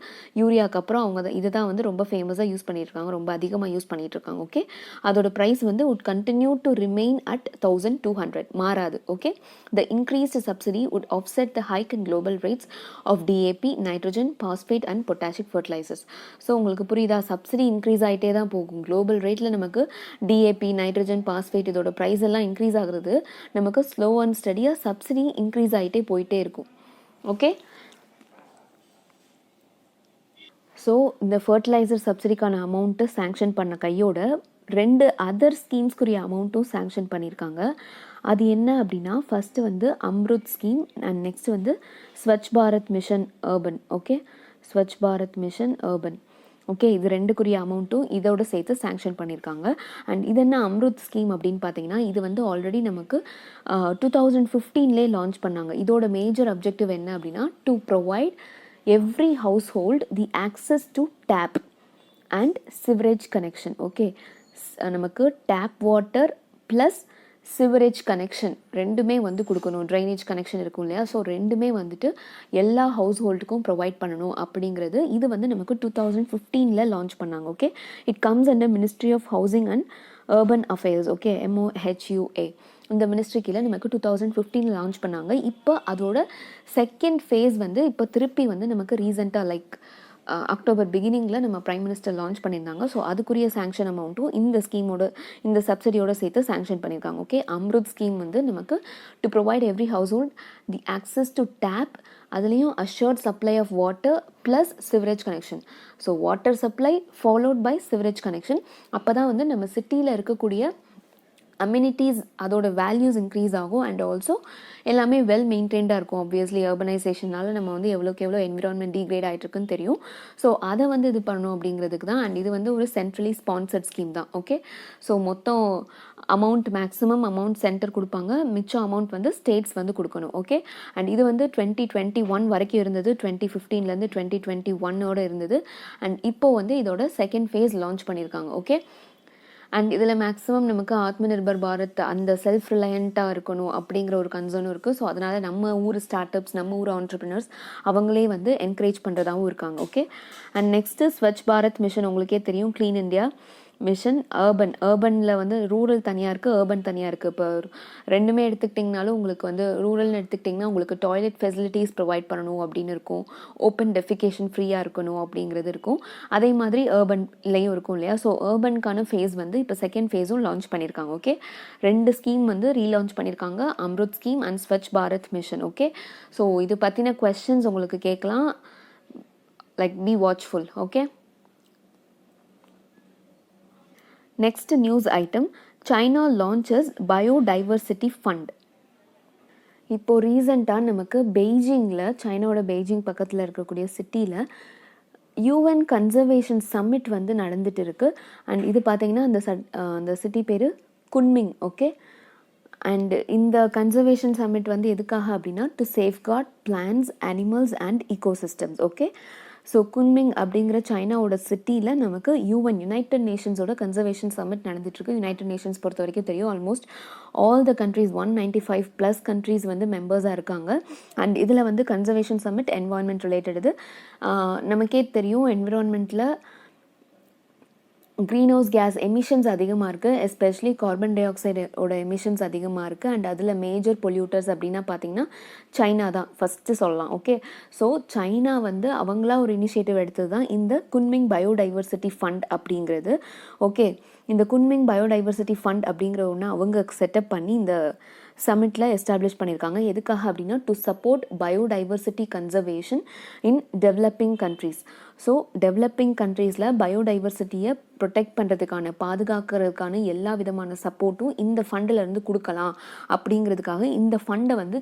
[SPEAKER 1] யூரியாவுக்கு அப்புறம் அவங்க இதுதான் வந்து ரொம்ப ஃபேமஸாக யூஸ் பண்ணியிருக்காங்க, ரொம்ப அதிகமாக யூஸ் பண்ணிட்டு இருக்காங்க. ஓகே, அதோட ப்ரைஸ் வந்து would continue to remain at 1200, மாறாது. Okay, the increased subsidy would offset the hike in global rates of DAP, nitrogen, phosphate and potassic fertilizers. So உங்களுக்கு புரியுதா, சப்சிடி இன்க்ரீஸ் ஆகிட்டே தான் போகும். குளோபல் ரேட்டில் நமக்கு டிஏபி, நைட்ரஜன், பாஸ்பேட் இதோட ப்ரைஸ் எல்லாம் இன்க்ரீஸ் ஆகுறது, நமக்கு ஸ்லோ அண்ட் ஸ்டடியாக சப்சிடி இன்க்ரீஸ் ஆகிட்டே போயிட்டே இருக்கும். ஓகே, ஸோ இந்த ஃபர்டிலைசர் சப்சிடிக்கான அமௌண்ட்டு சேங்ஷன் பண்ண கையோட 2 அதர் ஸ்கீம்ஸ்க்குரிய அமௌண்ட்டும் சேங்ஷன் பண்ணியிருக்காங்க. அது என்ன அப்படின்னா, ஃபஸ்ட்டு வந்து அம்ருத் ஸ்கீம் அண்ட் நெக்ஸ்ட் வந்து Swachh Bharat mission urban. Okay, Swachh Bharat mission urban. Okay, இது 2க்குரிய அமௌண்ட்டும் இதோட சேர்த்து சேங்ஷன் பண்ணியிருக்காங்க. அண்ட் இது என்ன அம்ருத் ஸ்கீம் அப்படின்னு பார்த்தீங்கன்னா, இது வந்து ஆல்ரெடி நமக்கு 2015 லான்ச் பண்ணாங்க. இதோட மேஜர் அப்ஜெக்டிவ் என்ன அப்படின்னா, to provide every household the access to tap and sewerage connection. Okay, நமக்கு tap water plus sewerage connection ரெண்டுமே வந்து கொடுக்கணும். ட்ரைனேஜ் கனெக்ஷன் இருக்கும் இல்லையா, ஸோ ரெண்டுமே வந்துட்டு எல்லா ஹவுஸ் ஹோல்டுக்கும் ப்ரொவைட் பண்ணணும் அப்படிங்கிறது இது வந்து நமக்கு 2015 லான்ச் பண்ணாங்க. Okay, it comes under ministry of housing and urban affairs. Okay, MOHUA. இந்த மினிஸ்ட்ரி கீழே நமக்கு 2015 லான்ச் பண்ணாங்க. இப்போ அதோட செகண்ட் ஃபேஸ் வந்து இப்போ திருப்பி வந்து நமக்கு ரீசெண்டாக லைக் அக்டோபர் பிகினிங்கில் நம்ம பிரைம் மினிஸ்டர் லான்ச் பண்ணியிருந்தாங்க. ஸோ அதுக்குரிய சேங்ஷன் அமௌண்ட்டும் இந்த ஸ்கீமோட இந்த சப்சிடியோட சேர்த்து சேங்ஷன் பண்ணியிருக்காங்க. ஓகே, அம்ருத் ஸ்கீம் வந்து நமக்கு to provide every household the access to tap, அதுலேயும் assured supply of water plus sewerage connection. So water supply followed by sewerage connection. அப்போ தான் வந்து நம்ம சிட்டியில் இருக்கக்கூடிய அம்யூனிட்டிஸ் அதோட வேல்யூஸ் இன்க்ரீஸ் ஆகும் அண்ட் ஆல்சோ எல்லாமே வெல் மெயின்டைன்டாக இருக்கும். ஆப்வியஸ்லி அர்பனைசேஷனால நம்ம வந்து எவ்வளோக்கு எவ்வளோ என்விரான்மெண்ட் டீக்ரேட் ஆகிட்டு இருக்குன்னு தெரியும். ஸோ அதை வந்து இது பண்ணணும் அப்படிங்கிறதுக்கு தான். அண்ட் இது வந்து ஒரு சென்ட்ரலி ஸ்பான்சர்ட் ஸ்கீம் தான். ஓகே, ஸோ மொத்தம் அமௌண்ட் மேக்ஸிமம் அமௌண்ட் சென்டர் கொடுப்பாங்க, மிச்சம் அமௌண்ட் வந்து ஸ்டேட்ஸ் வந்து கொடுக்கணும். ஓகே, அண்ட் இது வந்து 2021 வரைக்கும் இருந்தது, 2015லேருந்து 2021 இருந்தது. அண்ட் இப்போது வந்து இதோட செகண்ட் ஃபேஸ் லான்ச் பண்ணியிருக்காங்க. ஓகே, அண்ட் இதில் மேக்ஸிமம் நமக்கு ஆத்ம நிர்பர் பாரத் அந்த செல்ஃப் ரிலையண்ட்டாக இருக்கணும் அப்படிங்கிற ஒரு கன்சர்னும் இருக்குது. ஸோ அதனால் நம்ம ஊர் ஸ்டார்ட் அப்ஸ், நம்ம ஊர் ஆண்டர்பிரினர்ஸ் அவங்களே வந்து என்கரேஜ் பண்ணுறதாகவும் இருக்காங்க. Okay, and next Swachh Bharat mission உங்களுக்கே தெரியும், க்ளீன் இந்தியா மிஷன். அர்பனில் வந்து ரூரல் தனியாக இருக்குது, அர்பன் தனியாக இருக்குது. இப்போ ரெண்டுமே எடுத்துக்கிட்டிங்கனாலும் உங்களுக்கு வந்து ரூரல்னு எடுத்துக்கிட்டிங்கன்னா உங்களுக்கு டாய்லெட் ஃபெசிலிட்டிஸ் ப்ரொவைட் பண்ணணும் அப்படின்னு இருக்கும், ஓப்பன் டெஃபிகேஷன் ஃப்ரீயாக இருக்கணும் அப்படிங்கிறது இருக்கும். அதே மாதிரி அர்பன்லேயும் இருக்கும் இல்லையா. ஸோ அர்பனுக்கான ஃபேஸ் வந்து இப்போ செகண்ட் ஃபேஸும் லான்ச் பண்ணியிருக்காங்க. ஓகே, 2 ஸ்கீம் வந்து ரீலான்ச் பண்ணியிருக்காங்க, Amrut scheme and Swachh Bharat mission. Okay, so இது பற்றின கொஸ்டின்ஸ் உங்களுக்கு கேட்கலாம், like be watchful. Okay, next news item, China launches Biodiversity Fund. இப்போ ரீசெண்டாக நமக்கு பெய்ஜிங்கில், சைனாவோட பெய்ஜிங் பக்கத்தில் இருக்கக்கூடிய சிட்டியில் யூஎன் கன்சர்வேஷன் சம்மிட் வந்து நடந்துட்டு இருக்கு. அண்ட் இது பார்த்தீங்கன்னா அந்த சிட்டி பேர் குன்மிங். ஓகே, அண்ட் இந்த கன்சர்வேஷன் சம்மிட் வந்து எதுக்காக அப்படின்னா to safeguard plants, animals and ecosystems. Okay, so Kunming அப்படிங்கிற சைனாவோட சிட்டியில் நமக்கு யுனைடெட் நேஷன்ஸோட கன்சர்வேஷன் சம்மிட் நடந்துட்டுருக்கு. யுனைடெட் நேஷன்ஸ் பொறுத்த வரைக்கும் தெரியும், almost all the countries 195+ countries வந்து மெம்பர்ஸாக இருக்காங்க. அண்ட் இதில் வந்து கன்சர்வேஷன் சம்மிட் என்வாயன்மெண்ட் ரிலேட்டட். இது நமக்கே தெரியும், என்விரான்மெண்ட்டில் க்ரீன் ஹவுஸ் கேஸ் எமிஷன்ஸ் அதிகமாக இருக்குது, எஸ்பெஷலி கார்பன் டை ஆக்சைடோட எமிஷன்ஸ் அதிகமாக இருக்குது. அண்ட் அதில் மேஜர் பொல்யூட்டர்ஸ் அப்படின்னா பார்த்தீங்கன்னா சைனா தான் ஃபஸ்ட்டு சொல்லலாம். ஓகே, ஸோ சைனா வந்து அவங்களா ஒரு இனிஷியேட்டிவ் எடுத்தது தான் இந்த குன்மிங் பயோடைவர்சிட்டி ஃபண்ட் அப்படிங்கிறது. ஓகே, இந்த குன்மிங் பயோடைவர்சிட்டி ஃபண்ட் அப்படிங்கிற ஒன்று அவங்க செட்டப் பண்ணி இந்த சம்மிட்டில் எஸ்டாப்ளிஷ் பண்ணியிருக்காங்க. எதுக்காக அப்படின்னா to support biodiversity conservation in developing countries. So developing கண்ட்ரீஸில் பயோடைவர்சிட்டியை ப்ரொடெக்ட் பண்ணுறதுக்கான, பாதுகாக்கிறதுக்கான எல்லா விதமான சப்போர்ட்டும் இந்த ஃபண்டிலேருந்து கொடுக்கலாம் அப்படிங்கிறதுக்காக இந்த ஃபண்டை வந்து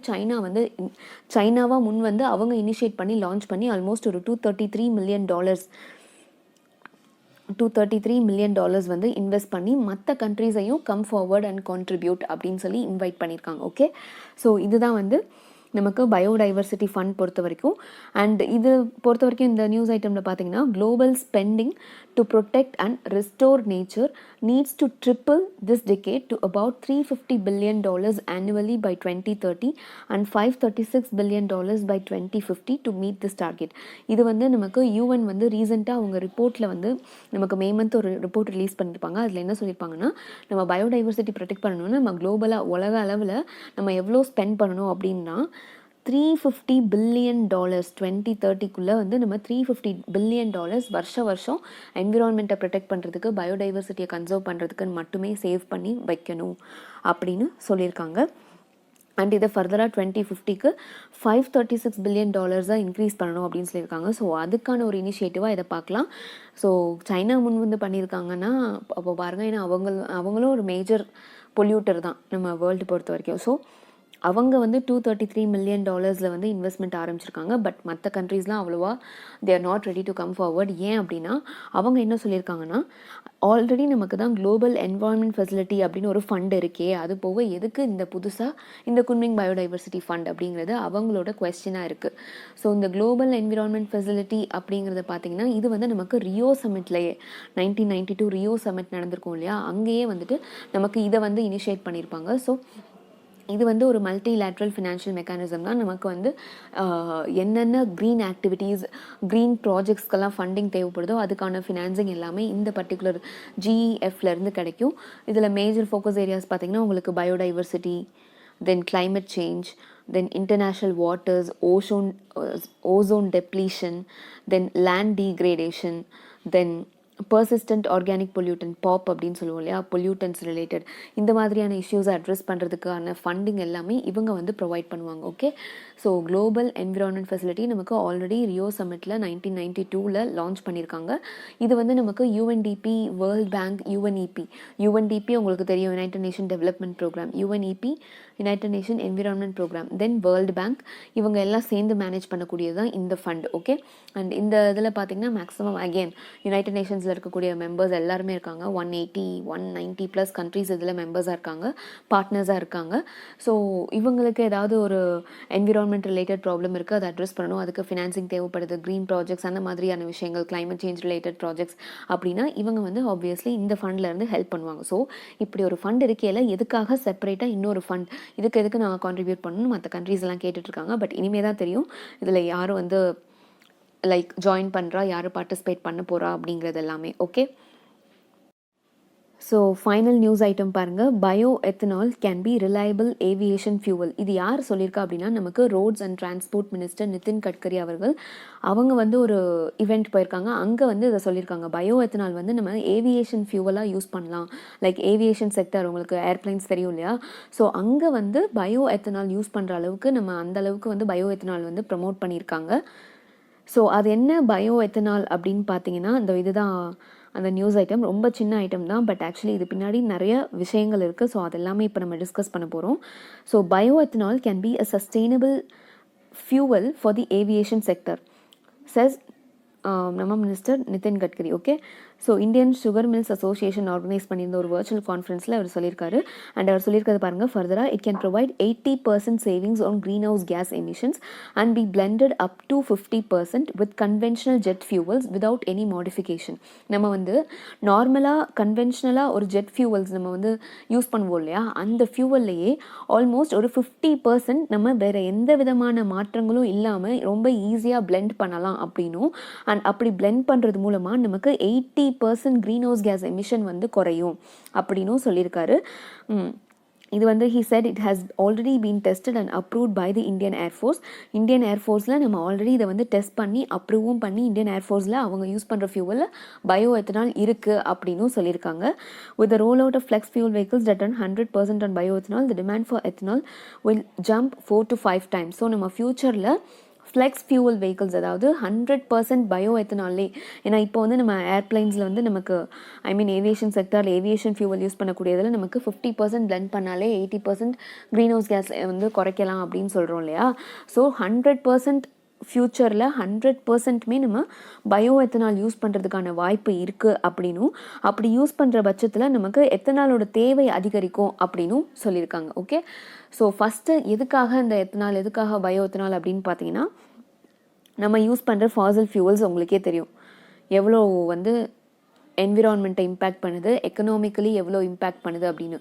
[SPEAKER 1] சைனாவாக முன் வந்து அவங்க இனிஷியேட் பண்ணி லான்ச் பண்ணி ஆல்மோஸ்ட் ஒரு $233 million வந்து இன்வெஸ்ட் பண்ணி மற்ற கண்ட்ரீஸையும் கம் ஃபார்வர்ட் அண்ட் கான்ட்ரிபியூட் அப்படின்னு சொல்லி இன்வைட் பண்ணியிருக்காங்க. ஓகே, ஸோ இதுதான் வந்து நமக்கு பயோடைவர்சிட்டி ஃபண்ட் பொறுத்த வரைக்கும். அண்ட் இது பொறுத்த வரைக்கும் இந்த நியூஸ் ஐட்டமில் பார்த்தீங்கன்னா global spending to protect and restore nature needs to triple this decade to about $350 billion annually by 2030 and $536 billion by 2050 to meet this target. இது வந்து நமக்கு யூஎன் வந்து ரீசெண்டாக அவங்க ரிப்போர்ட்டில் வந்து நமக்கு மே மந்த் ஒரு ரிப்போர்ட் ரிலீஸ் பண்ணியிருப்பாங்க. அதில் என்ன சொல்லியிருப்பாங்கன்னா நம்ம பயோடைவர்சிட்டி ப்ரொடெக்ட் பண்ணணும்னா நம்ம குளோபலாக உலக அளவில் நம்ம எவ்வளோ ஸ்பெண்ட் பண்ணணும் அப்படின்னா $350 billion 2030 வந்து நம்ம $350 billion வருஷம் என்விரான்மெண்ட்டை ப்ரொடெக்ட் பண்ணுறதுக்கு, பயோடைவர்சிட்டியை கன்சர்வ் பண்ணுறதுக்குன்னு மட்டுமே சேவ் பண்ணி வைக்கணும் அப்படின்னு சொல்லியிருக்காங்க. அண்ட் இதை ஃபர்தராக 2050 $536 billion இன்க்ரீஸ் பண்ணணும் அப்படின்னு சொல்லியிருக்காங்க. ஸோ அதுக்கான ஒரு இனிஷியேட்டிவாக இதை பார்க்கலாம். ஸோ சைனா முன் வந்து பண்ணியிருக்காங்கன்னா அப்போ பாருங்கள், ஏன்னா அவங்களும் ஒரு மேஜர் பொல்யூட்டர் தான் நம்ம வேர்ல்டு பொறுத்த வரைக்கும். ஸோ அவங்க வந்து $233 million வந்து இன்வெஸ்ட்மெண்ட் ஆரம்பிச்சிருக்காங்க. பட் மற்ற கண்ட்ரீஸ்லாம் அவ்வளோவா they are not ready to come forward. ஏன் அப்படின்னா அவங்க என்ன சொல்லியிருக்காங்கன்னா ஆல்ரெடி நமக்கு தான் குளோபல் என்வாயன்மெண்ட் ஃபெசிலிட்டி அப்படின்னு ஒரு ஃபண்ட் இருக்கே, அது போக எதுக்கு இந்த புதுசாக இந்த குன்மிங் பயோடைவர்சிட்டி ஃபண்ட் அப்படிங்கிறது அவங்களோட கொஸ்டினாக இருக்குது. ஸோ இந்த குளோபல் என்விரான்மெண்ட் ஃபெசிலிட்டி அப்படிங்கிறத பார்த்தீங்கன்னா இது வந்து நமக்கு ரியோ சம்மிட்லேயே 1992 ரியோ சம்மிட் நடந்திருக்கும் இல்லையா, அங்கேயே வந்துட்டு நமக்கு இதை வந்து இனிஷியேட் பண்ணியிருப்பாங்க. ஸோ இது வந்து ஒரு மல்டிலேட்ரல் ஃபினான்ஷியல் மெக்கானிசம் தான். நமக்கு வந்து என்னென்ன க்ரீன் ஆக்டிவிட்டீஸ், க்ரீன் ப்ராஜெக்ட்ஸ்க்கெல்லாம் ஃபண்டிங் தேவைப்படுதோ அதுக்கான ஃபினான்சிங் எல்லாமே இந்த பர்டிகுலர் GEFலேருந்து கிடைக்கும். இதில் மேஜர் ஃபோக்கஸ் ஏரியாஸ் பார்த்திங்கன்னா உங்களுக்கு பயோடைவர்சிட்டி, தென் climate change, then international waters, ozone depletion, then land degradation, then persistent organic pollutant POP அப்படின்னு சொல்லுவோம் இல்லையா, பொல்யூட்டன்ஸ் ரிலேட்டட் இந்த மாதிரியான இஷ்யூஸை அட்ரெஸ் பண்ணுறதுக்கான ஃபண்டிங் எல்லாமே இவங்க வந்து ப்ரொவைட் பண்ணுவாங்க. Okay, so global environment facility நமக்கு ஆல்ரெடி ரியோ சமிட்டில் 1992 லான்ச் பண்ணியிருக்காங்க. இது வந்து நமக்கு யூஎன்டிபி, வேர்ல்ட் பேங்க், யூஎன்டிபி உங்களுக்கு தெரியும், United Nation Development Programme, UNEP United Nation Environment Programme, then World Bank, இவங்க எல்லாம் சேர்ந்து மேனேஜ் பண்ணக்கூடியது தான் இந்த ஃபண்ட். ஓகே, அண்ட் இந்த இதில் பார்த்தீங்கன்னா மேக்ஸிமம் அகெயின் யுனைடெட் நேஷன்ஸில் இருக்கக்கூடிய மெம்பர்ஸ் எல்லாருமே இருக்காங்க. 190+ கண்ட்ரீஸ் இதில் மெம்பர்ஸாக இருக்காங்க, பார்ட்னர்ஸாக இருக்காங்க. ஸோ இவங்களுக்கு ஏதாவது ஒரு என்விரான்மெண்ட் ரிலேட்டட் ப்ராப்ளம் இருக்குது, அதை அட்ரஸ் பண்ணணும், அதுக்கு ஃபினான்சிங் தேவைப்படுது, க்ரீன் ப்ராஜெக்ட்ஸ் அந்த மாதிரியான விஷயங்கள், கிளைமேட் சேஞ்ச் ரிலேட்டட் ப்ராஜெக்ட்ஸ் அப்படின்னா இவங்க வந்து ஆப்வியஸ்லி இந்த ஃபண்ட்லேருந்து ஹெல்ப் பண்ணுவாங்க. ஸோ இப்படி ஒரு ஃபண்ட் இருக்கையில் எதுக்காக செப்பரேட்டாக இன்னொரு ஃபண்ட், எதுக்கு நான் கான்ட்ரிபியூட் பண்ணணும் மற்ற கண்ட்ரீஸ் எல்லாம் கேட்டுட்ருக்காங்க. பட் இனிமே தான் தெரியும் இதில் யார் வந்து லைக் ஜாயின் பண்ணுறா, யார் பார்ட்டிசிபேட் பண்ண போகிறா அப்படிங்கிறது எல்லாமே. Okay, so final news item பாருங்கள். Bioethanol can be reliable aviation fuel. இது யார் சொல்லியிருக்கா அப்படின்னா நமக்கு roads and transport minister Nitin Gadkari அவர்கள். அவங்க வந்து ஒரு இவெண்ட் போயிருக்காங்க, அங்கே வந்து இதை சொல்லியிருக்காங்க. பயோஎத்தனால் வந்து நம்ம ஏவியேஷன் ஃபியூவலாக யூஸ் பண்ணலாம், லைக் ஏவியேஷன் செக்டர், உங்களுக்கு ஏர்பிளைன்ஸ் தெரியும் இல்லையா, ஸோ அங்கே வந்து பயோஎத்தனால் யூஸ் பண்ணுற அளவுக்கு நம்ம அந்த அளவுக்கு வந்து பயோஎத்தனால் வந்து ப்ரமோட் பண்ணியிருக்காங்க. ஸோ அது என்ன பயோஎத்தனால் அப்படின்னு பார்த்தீங்கன்னா இதுதான் அந்த நியூஸ் ஐட்டம். ரொம்ப சின்ன ஐட்டம் தான், பட் ஆக்சுவலி இது பின்னாடி நிறைய விஷயங்கள் இருக்குது. ஸோ அதெல்லாமே இப்போ நம்ம டிஸ்கஸ் பண்ண போகிறோம். So bioethanol can be a sustainable fuel for the aviation sector, says நம்ம minister Nitin Gadkari. Okay, so Indian sugar mills association organise பண்ணியிருந்த ஒரு வர்ச்சுவல் கான்ஃபரன்ஸில் அவர் சொல்லியிருக்காரு. அண்ட் அவர் சொல்லியிருக்கிறது பாருங்கள், ஃபர்தராக it can provide 80% savings on green house gas emissions and be blended up to 50% with conventional jet fuels without any modification. நம்ம வந்து நார்மலாக கன்வென்ஷனலாக ஒரு ஜெட் ஃபியூவல்ஸ் நம்ம வந்து யூஸ் பண்ணுவோம் இல்லையா, அந்த ஃபியூவல்லையே ஆல்மோஸ்ட் ஒரு 50% நம்ம வேறு எந்த விதமான மாற்றங்களும் இல்லாமல் ரொம்ப ஈஸியாக பிளெண்ட் பண்ணலாம் அப்படின்னும், அண்ட் அப்படி பிளெண்ட் பண்ணுறது மூலமாக நமக்கு 80% க்ரீன் ஹவுஸ் கேஸ் எமிஷன் வந்து குறையும் அப்படின்னும் சொல்லியிருக்காரு. இது வந்து he said it has already been tested and approved by the Indian Air Force. Indian ஏர்ஃபோர்ஸில் நம்ம ஆல்ரெடி இதை வந்து டெஸ்ட் பண்ணி அப்ரூவும் பண்ணி இந்தியன் ஏர்ஃபோர்ஸில் அவங்க யூஸ் பண்ணுற ஃபியூவலில் பயோஎத்தனால் இருக்குது அப்படின்னும் சொல்லியிருக்காங்க. with the rollout of flex fuel vehicles that run 100% on bioethanol, the demand for ethanol will jump 4 to 5 times. So நம்ம ஃப்யூச்சரில் ஃப்ளெக்ஸ் ஃபியூவல் வெஹிக்கிள்ஸ், அதாவது 100% பயோஎத்தனாலே, ஏன்னா இப்போ வந்து நம்ம ஏர்பிளைன்ஸில் வந்து நமக்கு ஏவியேஷன் செக்டரில் ஏவியேஷன் ஃபியூவல் யூஸ் பண்ணக்கூடியதில் நமக்கு 50% பிளெண்ட் பண்ணாலே 80% க்ரீன் ஹவுஸ் கேஸ் வந்து குறைக்கலாம் அப்படின்னு சொல்கிறோம் இல்லையா. ஸோ 100% ஃப்யூச்சரில் 100%மே நம்ம பயோஎத்தனால் யூஸ் பண்ணுறதுக்கான வாய்ப்பு இருக்குது அப்படின்னும், அப்படி யூஸ் பண்ணுற பட்சத்தில் நமக்கு எத்தனாலோட தேவை அதிகரிக்கும் அப்படின்னும் சொல்லியிருக்காங்க. ஓகே, ஸோ ஃபஸ்ட்டு எதுக்காக இந்த எத்தனால், எதுக்காக பயோஎத்தனால் அப்படின்னு பார்த்தீங்கன்னா, நம்ம யூஸ் பண்ணுற ஃபாசில் ஃபியூவல்ஸ் உங்களுக்கே தெரியும் எவ்வளோ வந்து என்விரான்மெண்ட்டை இம்பேக்ட் பண்ணுது, எக்கனாமிக்கலி எவ்வளோ இம்பேக்ட் பண்ணுது அப்படின்னு.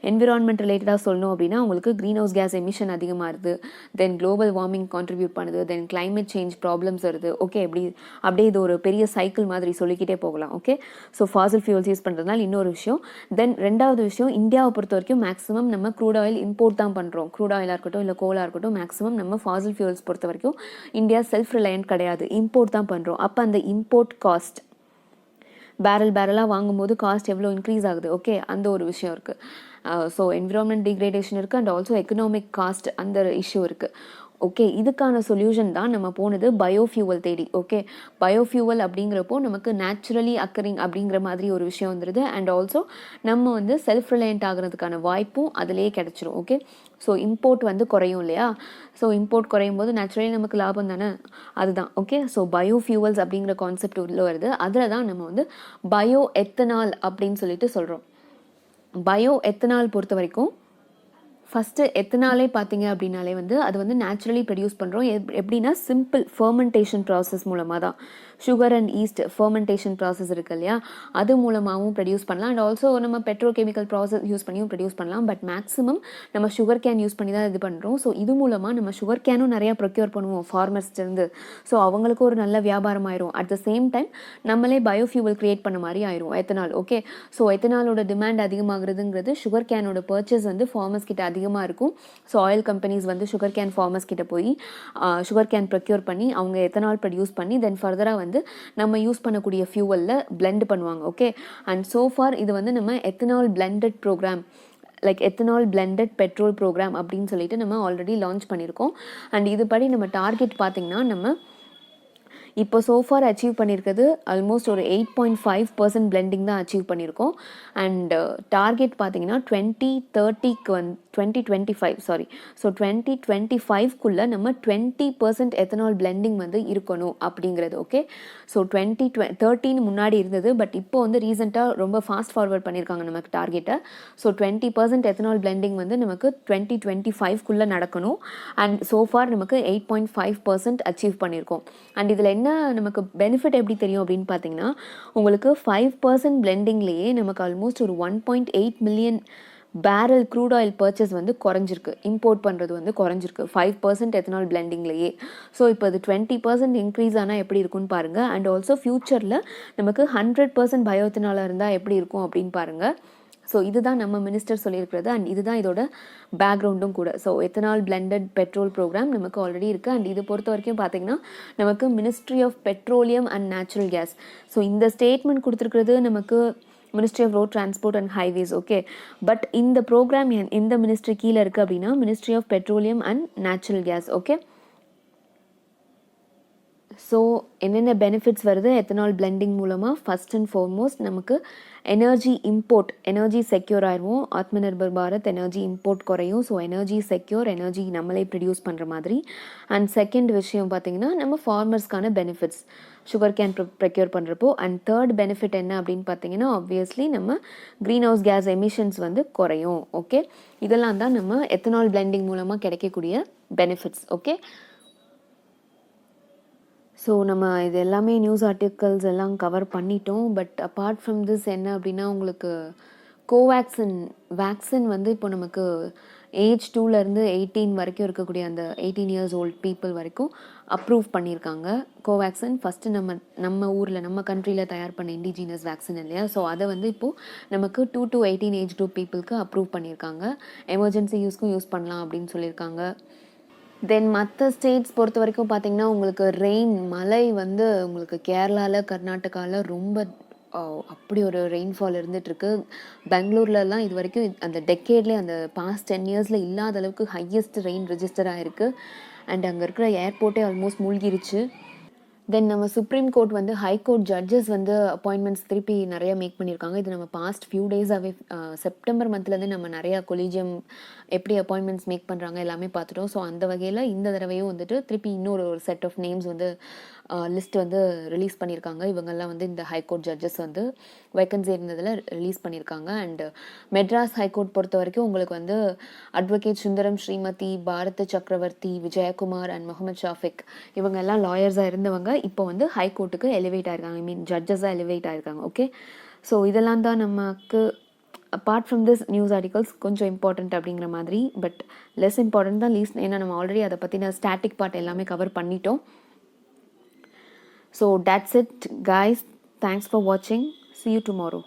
[SPEAKER 1] என்விரான்மெண்ட் ரிலேட்டடாக சொல்லணும் அப்படின்னா உங்களுக்கு க்ரீன் ஹவுஸ் கேஸ் எமிஷன் அதிகமாகுது, தென் குளோபல் வார்மிங் கான்ட்ரிபியூட் பண்ணுது, தென் கிளைமேட் சேஞ்ச் ப்ராப்ளம்ஸ் வருது. ஓகே, அப்படியே இது ஒரு பெரிய சைக்கிள் மாதிரி சொல்லிக்கிட்டே போகலாம். Okay, so Fazil fuels use பண்ணுறதுனால இன்னொரு விஷயம். தென் ரெண்டாவது விஷயம், இந்தியாவை பொறுத்த வரைக்கும் மேக்ஸிமம் நம்ம க்ரூட் ஆயில் இம்போர்ட் தான் பண்ணுறோம். க்ரூட் ஆயிலாக இருக்கட்டும் இல்லை கோலாக இருக்கட்டும், மேக்ஸிமம் நம்ம ஃபாசில் ஃபியூல்ஸ் பொறுத்த வரைக்கும் இந்தியா செல்ஃப் ரிலையன்ட் கிடையாது, இம்போர்ட் தான் பண்ணுறோம். அப்போ அந்த இம்போர்ட் காஸ்ட் பேரலாக வாங்கும்போது காஸ்ட் எவ்வளோ இன்க்ரீஸ் ஆகுது. ஓகே, அந்த ஒரு விஷயம் இருக்குது. ஸோ என்விரான்மெண்ட் டிகிரேடேஷன் இருக்குது அண்ட் ஆல்சோ எக்கனாமிக் காஸ்ட், அந்த இஷ்யூ இருக்குது. ஓகே, இதுக்கான சொல்யூஷன் தான் நம்ம போனது பயோஃபியூவல் தேடி. ஓகே, பயோஃபியூவல் அப்படிங்கிறப்போ நமக்கு நேச்சுரலி அக்கரிங் அப்படிங்கிற மாதிரி ஒரு விஷயம் வந்துடுது. அண்ட் ஆல்சோ நம்ம வந்து செல்ஃப் ரிலையன்ட் ஆகிறதுக்கான வாய்ப்பும் அதிலே கிடச்சிரும். ஓகே, ஸோ இம்போர்ட் வந்து குறையும் இல்லையா, ஸோ இம்போர்ட் குறையும் போது நேச்சுரலி நமக்கு லாபம் தானே, அதுதான். ஓகே, ஸோ பயோஃபியூவல்ஸ் அப்படிங்கிற கான்செப்ட் உள்ள வருது. அதில் தான் நம்ம வந்து பயோ எத்தனால் அப்படின்னு சொல்லிட்டு சொல்கிறோம். பயோ எத்தனால் பொறுத்த வரைக்கும் ஃபஸ்ட்டு எத்தனாலே பார்த்தீங்க அப்படின்னாலே வந்து அது வந்து நேச்சுரலி ப்ரொடியூஸ் பண்ணுறோம். எப்படின்னா சிம்பிள் ஃபர்மெண்டேஷன் ப்ராசஸ் மூலமாக தான். Sugar and yeast fermentation process இருக்குது இல்லையா, அது மூலமாகவும் ப்ரொடியூஸ் பண்ணலாம். அண்ட் ஆல்சோ நம்ம பெட்ரோகெமிக்கல் ப்ராசஸ் யூஸ் பண்ணியும் ப்ரொடியூஸ் பண்ணலாம். பட் மேக்ஸிமம் நம்ம சுகர் கேன் யூஸ் பண்ணி தான் இது பண்ணுறோம். ஸோ இது மூலமாக நம்ம சுகர் கேனும் நிறையா ப்ரொக்யூர் பண்ணுவோம் ஃபார்மர்ஸ்லேருந்து. ஸோ அவங்களுக்கு ஒரு நல்ல வியாபாரம் ஆயிரும். அட் த சேம் டைம் நம்மளே பயோஃபியூவல் க்ரியேட் பண்ண மாதிரி ஆயிரும் எத்தனால். ஓகே, ஸோ எத்தனாலோட டிமாண்ட் அதிகமாகிறதுங்கிறது சுகர் கேனோட பர்ச்சேஸ் வந்து ஃபார்மர்ஸ் கிட்ட அதிகமாக இருக்கும். ஸோ ஆயில் கம்பெனிஸ் வந்து சுகர் கேன் ஃபார்மர்ஸ் கிட்ட போய் சுகர் கேன் ப்ரொக்யூர் பண்ணி அவங்க எத்தனால் ப்ரொடியூஸ் பண்ணி தென் ஃபர்தராக வந்து நம்ம யூஸ் பண்ணக்கூடிய ஃபியூவலில் பிளெண்ட் பண்ணுவாங்க. ஓகே, அண்ட் சோஃபார் இது வந்து நம்ம ethanol blended programme like ethanol blended petrol programme அப்படின்னு சொல்லிட்டு நம்ம ஆல்ரெடி லான்ச் பண்ணியிருக்கோம். அண்ட் இதுபடி நம்ம டார்கெட் பார்த்திங்கன்னா நம்ம இப்போ சோஃபார் அச்சீவ் பண்ணியிருக்கிறது ஆல்மோஸ்ட் ஒரு 8.5% பிளெண்டிங் தான் அச்சீவ் பண்ணியிருக்கோம். அண்ட் டார்கெட் பார்த்தீங்கன்னா 2030க்கு 2025 ஸோ 2025க்குள்ளே நம்ம 20% எத்தனால் பிளெண்டிங் வந்து இருக்கணும் அப்படிங்கிறது. ஓகே, ஸோ 2030 முன்னாடி இருந்தது, பட் இப்போ வந்து ரீசெண்டாக ரொம்ப ஃபாஸ்ட் ஃபார்வர்ட் பண்ணியிருக்காங்க நமக்கு டார்கெட்டை. ஸோ 20% எத்தனால் பிளெண்டிங் வந்து நமக்கு 2025க்குள்ளே நடக்கணும். அண்ட் சோஃபார் நமக்கு 8.5% அச்சீவ் பண்ணியிருக்கோம். அண்ட் இதில் என்ன நமக்கு பெனிஃபிட் எப்படி தெரியும் அப்படின்னு பார்த்தீங்கன்னா, உங்களுக்கு 5% பிளெண்டிங்லேயே நமக்கு ஆல்மோஸ்ட் ஒரு 1.8 million barrel crude oil purchase வந்து குறைஞ்சிருக்கு. இம்போர்ட் பண்ணுறது வந்து குறைஞ்சிருக்கு 5% எத்தனால் பிளெண்டிங்லேயே. ஸோ இப்போ அது 20% இன்க்ரீஸ் ஆனால் எப்படி இருக்குன்னு பாருங்கள். அண்ட் ஆல்சோ ஃப்யூச்சரில் நமக்கு 100% பயோஎத்தனாலாக இருந்தால் எப்படி இருக்கும் அப்படின்னு பாருங்கள். ஸோ இதுதான் நம்ம மினிஸ்டர் சொல்லியிருக்கிறது. அண்ட் இதுதான் இதோட பேக்ரவுண்டும் கூட. So ethanol blended petrol programme நமக்கு ஆல்ரெடி இருக்குது. அண்ட் இது பொறுத்த வரைக்கும் பார்த்திங்கன்னா நமக்கு ministry of petroleum and natural gas. So இந்த ஸ்டேட்மெண்ட் கொடுத்துருக்கிறது நமக்கு ministry of road transport and highways. Okay, but இந்த ப்ரோக்ராம் எந்த மினிஸ்ட்ரி கீழே இருக்குது அப்படின்னா ministry of petroleum and natural gas. Okay, so என்னென்ன பெனிஃபிட்ஸ் வருது எத்தனால் பிளெண்டிங் மூலமாக? ஃபஸ்ட் அண்ட் ஃபார்மோஸ்ட் நமக்கு எனர்ஜி செக்யூர் ஆயிடுவோம். ஆத்ம நிர்பர் பாரத் எனர்ஜி இம்போர்ட் குறையும். ஸோ எனர்ஜி செக்யூர், எனர்ஜி நம்மளே ப்ரொடியூஸ் பண்ணுற மாதிரி. அண்ட் செகண்ட் விஷயம் பார்த்திங்கன்னா நம்ம ஃபார்மர்ஸ்க்கான பெனிஃபிட்ஸ் சுகர் கேன் ப்ரொக்யூர் பண்ணுறப்போ. அண்ட் தேர்ட் பெனிஃபிட் என்ன அப்படின்னு பார்த்தீங்கன்னா ஆப்வியஸ்லி நம்ம க்ரீன் ஹவுஸ் கேஸ் எமிஷன்ஸ் வந்து குறையும். ஓகே, இதெல்லாம் தான் நம்ம எத்தனால் பிளெண்டிங் மூலமாக கிடைக்கக்கூடிய பெனிஃபிட்ஸ். ஓகே, ஸோ நம்ம இது எல்லாமே நியூஸ் ஆர்டிக்கல்ஸ் எல்லாம் கவர் பண்ணிட்டோம். பட் அப்பார்ட் ஃப்ரம் திஸ் என்ன அப்படின்னா உங்களுக்கு வேக்சின் வந்து இப்போ நமக்கு ஏஜ் 2லேருந்து 18 வரைக்கும் இருக்கக்கூடிய அந்த 18 இயர்ஸ் ஓல்ட் பீப்புள் வரைக்கும் அப்ரூவ் பண்ணியிருக்காங்க. கோவேக்சின் ஃபஸ்ட்டு நம்ம ஊரில் நம்ம கண்ட்ரியில் தயார் பண்ண இண்டிஜினஸ் வேக்சின் இல்லையா. ஸோ அதை வந்து இப்போது நமக்கு 2 to 18 ஏஜ் குரூப் பீப்புளுக்கு அப்ரூவ் பண்ணியிருக்காங்க. எமர்ஜென்சி யூஸ்க்கும் யூஸ் பண்ணலாம் அப்படின்னு சொல்லியிருக்காங்க. தென் மற்ற ஸ்டேட்ஸ் பொறுத்த வரைக்கும் பார்த்திங்கன்னா உங்களுக்கு மழை வந்து உங்களுக்கு கேரளாவில் கர்நாடகாவில் ரொம்ப அப்படி ஒரு ரெயின்ஃபால் இருந்துகிட்ருக்கு. பெங்களூர்லலாம் இது வரைக்கும் அந்த டெக்கேட்லேயே அந்த பாஸ்ட் 10 இயர்ஸில் இல்லாத அளவுக்கு ஹையஸ்ட் ரெயின் ரெஜிஸ்டர் ஆகிருக்கு. அண்ட் அங்கே இருக்கிற ஏர்போர்ட்டே ஆல்மோஸ்ட் மூழ்கிருச்சு. தென் நம்ம சுப்ரீம் கோர்ட் வந்து ஹைகோர்ட் ஜட்ஜஸ் வந்து அப்பாயின்மெண்ட்ஸ் திருப்பி நிறைய மேக் பண்ணியிருக்காங்க. இது நம்ம பாஸ்ட் ஃபியூ டேஸாகவே செப்டம்பர் மந்த்லேருந்து நம்ம நிறையா கொலீஜியம் எப்படி அப்பாயின்மெண்ட்ஸ் மேக் பண்ணுறாங்க எல்லாமே பார்த்துட்டோம். ஸோ அந்த வகையில் இந்த தடவையும் வந்துட்டு திருப்பி இன்னொரு செட் ஆஃப் நேம்ஸ் வந்து லிஸ்ட் வந்து ரிலீஸ் பண்ணியிருக்காங்க. இவங்கெல்லாம் வந்து இந்த ஹைகோர்ட் ஜட்ஜஸ் வந்து வேக்கன்சி இருந்ததில் ரிலீஸ் பண்ணியிருக்காங்க. அண்டு மெட்ராஸ் ஹைகோர்ட் பொறுத்த வரைக்கும் உங்களுக்கு வந்து அட்வொகேட் சுந்தரம் ஸ்ரீமதி, பாரத சக்கரவர்த்தி, விஜயகுமார் அண்ட் முகமது ஷாஃபிக் இவங்க எல்லாம் லாயர்ஸாக இருந்தவங்க இப்போ வந்து ஹைகோர்ட்டுக்கு எலிவேட் ஆயிருக்காங்க. ஐ மீன் ஜட்ஜஸாக எலிவேட் ஆயிருக்காங்க. ஓகே, ஸோ இதெல்லாம் தான் நமக்கு apart from this news articles கொஞ்சம் இம்பார்ட்டண்ட் அப்படிங்கிற மாதிரி. பட் லெஸ் இம்பார்ட்டன்ட் தான் லீஸ்ட், ஏன்னா நம்ம ஆல்ரெடி அதை பற்றின ஸ்டாட்டிக் பார்ட் எல்லாமே கவர் பண்ணிட்டோம். So that's it guys, thanks for watching, see you tomorrow.